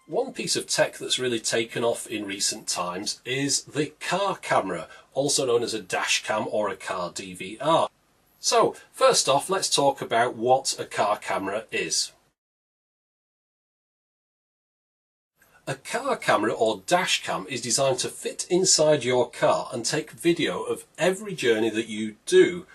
One piece of tech that's really taken off in recent times is the car camera, also known as a dash cam or a car DVR. So, first off, let's talk about what a car camera is. A car camera or dash cam is designed to fit inside your car and take video of every journey that you do,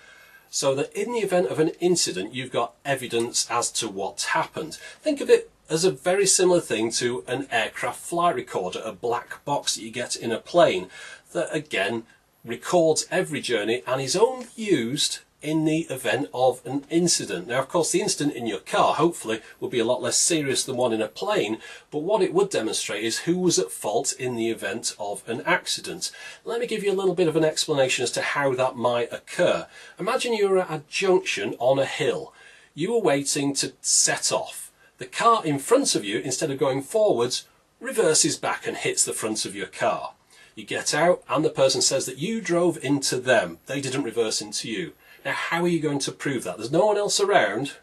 so that in the event of an incident you've got evidence as to what happened. Think of it as a very similar thing to an aircraft flight recorder, a black box that you get in a plane that again records every journey and is only used in the event of an incident. Now of course the incident in your car hopefully will be a lot less serious than one in a plane, but what it would demonstrate is who was at fault in the event of an accident. Let me give you a little bit of an explanation as to how that might occur. Imagine you were at a junction on a hill. You were waiting to set off. The car in front of you, instead of going forwards, reverses back and hits the front of your car. You get out and the person says that you drove into them. They didn't reverse into you. Now how are you going to prove that? There's no one else around.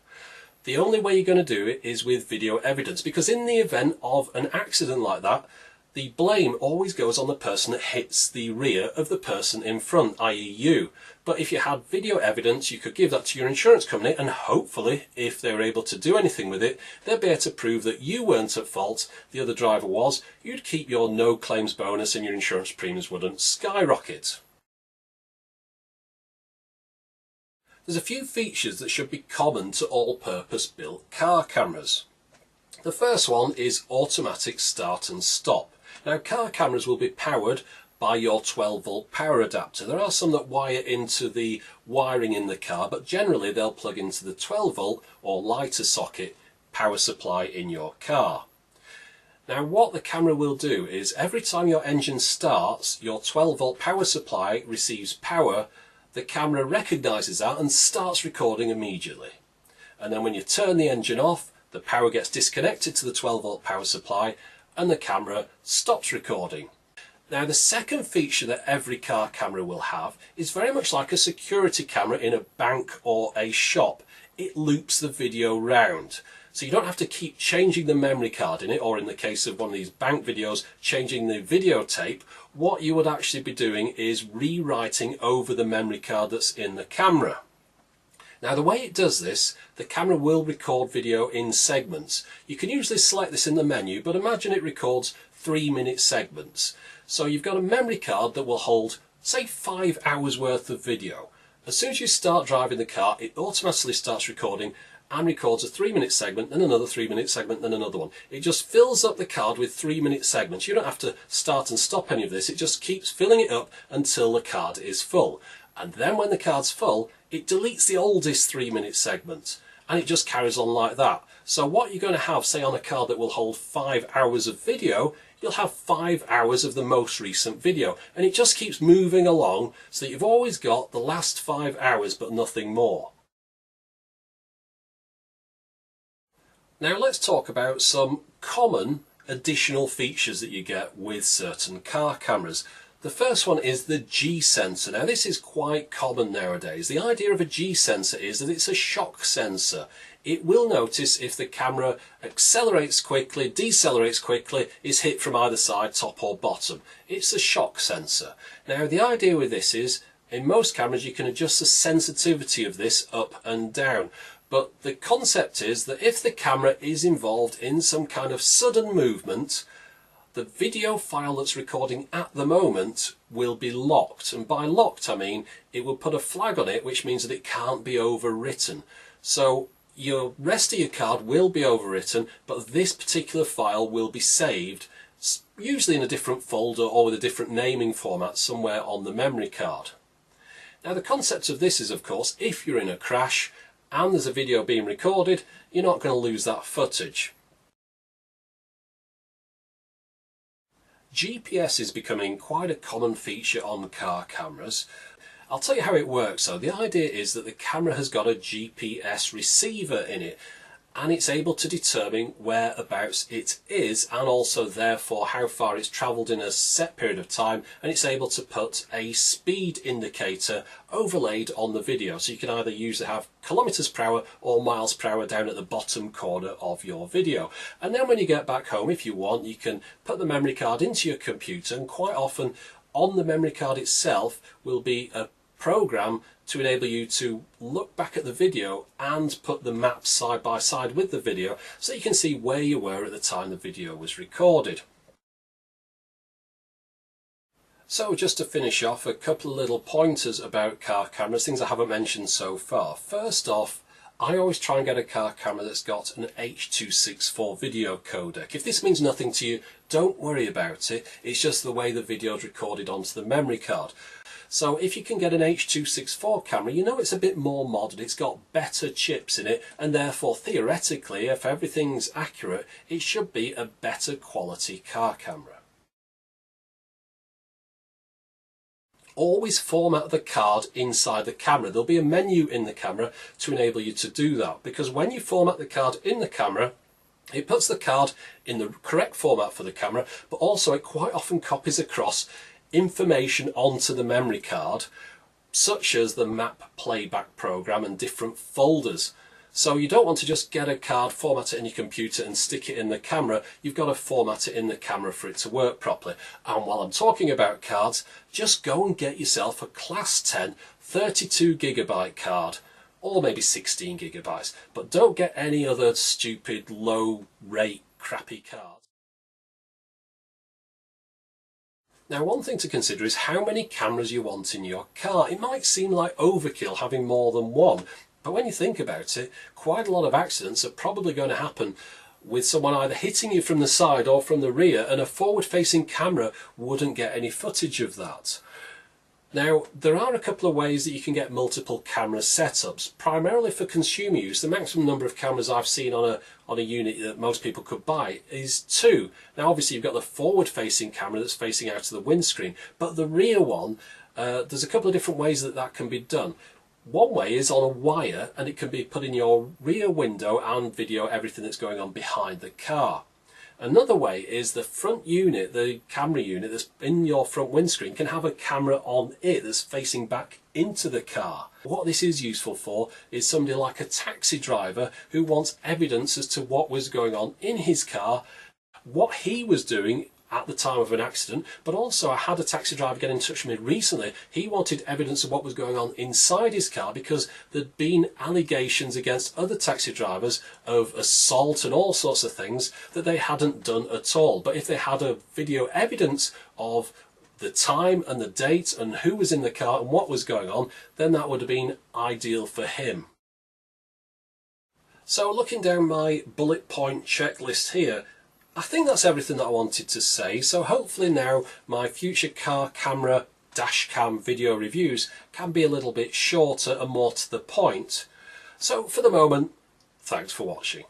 The only way you're going to do it is with video evidence, because in the event of an accident like that, the blame always goes on the person that hits the rear of the person in front, i.e. you. But if you had video evidence, you could give that to your insurance company and hopefully, if they were able to do anything with it, they'd be able to prove that you weren't at fault, the other driver was. You'd keep your no claims bonus and your insurance premiums wouldn't skyrocket. There's a few features that should be common to all-purpose built car cameras. The first one is automatic start and stop. Now car cameras will be powered by your 12-volt power adapter. There are some that wire into the wiring in the car, but generally they'll plug into the 12-volt or lighter socket power supply in your car. Now what the camera will do is every time your engine starts, your 12-volt power supply receives power. The camera recognises that and starts recording immediately. And then when you turn the engine off, the power gets disconnected to the 12-volt power supply and the camera stops recording. Now the second feature that every car camera will have is very much like a security camera in a bank or a shop. It loops the video round. So you don't have to keep changing the memory card in it, or in the case of one of these bank videos, changing the videotape. What you would actually be doing is rewriting over the memory card that's in the camera. Now the way it does this, the camera will record video in segments. You can usually select this in the menu, but imagine it records 3-minute segments. So you've got a memory card that will hold, say, 5 hours worth of video. As soon as you start driving the car, it automatically starts recording and records a 3-minute segment, then another 3-minute segment, then another one. It just fills up the card with 3-minute segments. You don't have to start and stop any of this. It just keeps filling it up until the card is full. And then when the card's full, it deletes the oldest 3-minute segment and it just carries on like that. So what you're going to have, say on a card that will hold 5 hours of video, you'll have 5 hours of the most recent video, and it just keeps moving along so that you've always got the last 5 hours but nothing more. Now let's talk about some common additional features that you get with certain car cameras. The first one is the G sensor. Now this is quite common nowadays. The idea of a G sensor is that it's a shock sensor. It will notice if the camera accelerates quickly, decelerates quickly, is hit from either side, top or bottom. It's a shock sensor. Now the idea with this is, in most cameras you can adjust the sensitivity of this up and down. But the concept is that if the camera is involved in some kind of sudden movement, the video file that's recording at the moment will be locked. And by locked I mean it will put a flag on it, which means that it can't be overwritten. So your rest of your card will be overwritten, but this particular file will be saved, usually in a different folder or with a different naming format somewhere on the memory card. Now the concept of this is, of course, if you're in a crash and there's a video being recorded, you're not going to lose that footage. GPS is becoming quite a common feature on car cameras. I'll tell you how it works though. The idea is that the camera has got a GPS receiver in it, and it's able to determine whereabouts it is and also therefore how far it's travelled in a set period of time, and it's able to put a speed indicator overlaid on the video, so you can either use to have kilometers per hour or miles per hour down at the bottom corner of your video. And then when you get back home, if you want, you can put the memory card into your computer, and quite often on the memory card itself will be a program to enable you to look back at the video and put the maps side by side with the video, so you can see where you were at the time the video was recorded. So just to finish off, a couple of little pointers about car cameras, things I haven't mentioned so far. First off, I always try and get a car camera that's got an H.264 video codec. If this means nothing to you, don't worry about it. It's just the way the video is recorded onto the memory card. So if you can get an H.264 camera, you know it's a bit more modern, it's got better chips in it, and therefore theoretically, if everything's accurate, it should be a better quality car camera. Always format the card inside the camera. There'll be a menu in the camera to enable you to do that, because when you format the card in the camera, it puts the card in the correct format for the camera, but also it quite often copies across information onto the memory card, such as the map playback program and different folders. So you don't want to just get a card, format it in your computer and stick it in the camera. You've got to format it in the camera for it to work properly. And while I'm talking about cards, just go and get yourself a Class 10 32GB card, or maybe 16GB, but don't get any other stupid low rate crappy card. Now, one thing to consider is how many cameras you want in your car. It might seem like overkill having more than one, but when you think about it, quite a lot of accidents are probably going to happen with someone either hitting you from the side or from the rear, and a forward-facing camera wouldn't get any footage of that. Now, there are a couple of ways that you can get multiple camera setups, primarily for consumer use. The maximum number of cameras I've seen on a unit that most people could buy is 2. Now, obviously, you've got the forward-facing camera that's facing out of the windscreen, but the rear one, there's a couple of different ways that that can be done. One way is on a wire, and it can be put in your rear window and video everything that's going on behind the car. Another way is the front unit, the camera unit that's in your front windscreen, can have a camera on it that's facing back into the car. What this is useful for is somebody like a taxi driver who wants evidence as to what was going on in his car, what he was doing at the time of an accident. But also, I had a taxi driver get in touch with me recently. He wanted evidence of what was going on inside his car, because there'd been allegations against other taxi drivers of assault and all sorts of things that they hadn't done at all. But if they had a video evidence of the time and the date and who was in the car and what was going on, then that would have been ideal for him. So looking down my bullet point checklist here, I think that's everything that I wanted to say. So hopefully now my future car camera dashcam video reviews can be a little bit shorter and more to the point. So for the moment, thanks for watching.